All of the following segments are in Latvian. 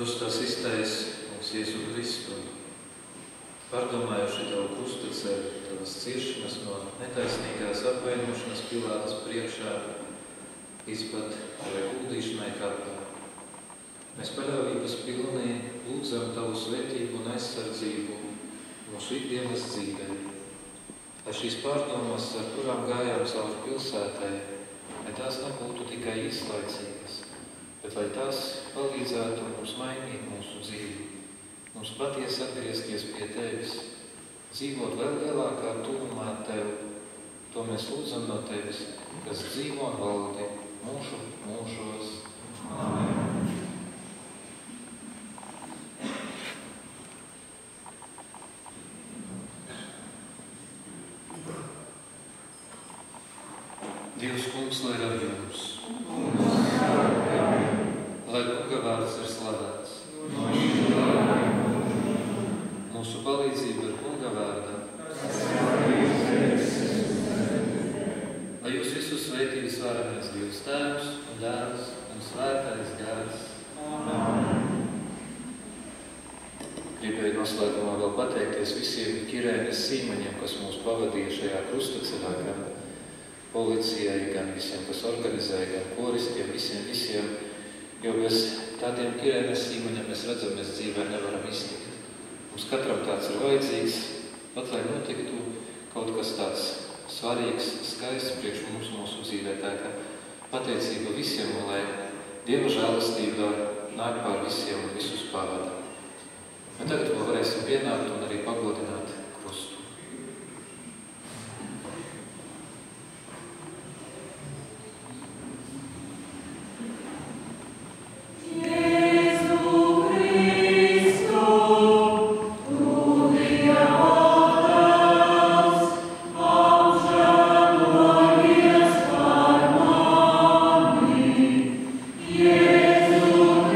Krustā sistais mums Jēzu Kristu, pārdomājuši Tavu krustu ceļu, Tavas ciešanas no netaisnīgās apvainošanas Pilātas priekšā, izpat Tavai guldīšanai kapā. Mēs paļāvības pilnī lūdzam Tavu svētību un aizsardzību mūsu ikdienas dzīvē. Lai šīs pārdomas, ar kurām gājām cauri pilsētai, lai tās nebūtu tikai īslaicīgas, bet lai tās palīdzētu mums mainīt mūsu dzīvi, mums patiesi atgriezties pie Tevis, dzīvot vēl lielākā tuvumā Tev. To mēs lūdzam no Tevis, kas dzīvo un valdi mūžu mūžos. Amen. Dievs kungs, lai ir ar jums. Lai Kunga vārds ir slavēts. Mūsu palīdzība ir Kunga vārdā. Lai jūs visus svētības varenais Dievs Tēvs un Dēls un Svētais Gars. Gribēju noslēgumā vēl pateikties visiem Kirēnes Sīmaņiem, kas mūs pavadīja šajā krustaceļā, gan policijai, gan visiem, kas organizēja, gan koristiem, visiem. Jo bez tādiem Kirēnes Sīmaņiem mēs redzam, mēs dzīvē nevaram iztikt. Mums katram tāds ir vajadzīgs, pat lai notiktu kaut kas tāds svarīgs, skaists priekš mums mūsu dzīvē. Tā kā pateicība visiem, un lai Dieva žēlastība nāk pār visiem un visus pavada. Un tagad vēl varēsim pienākt un arī pagodināt krustu. Jezu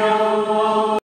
Amen.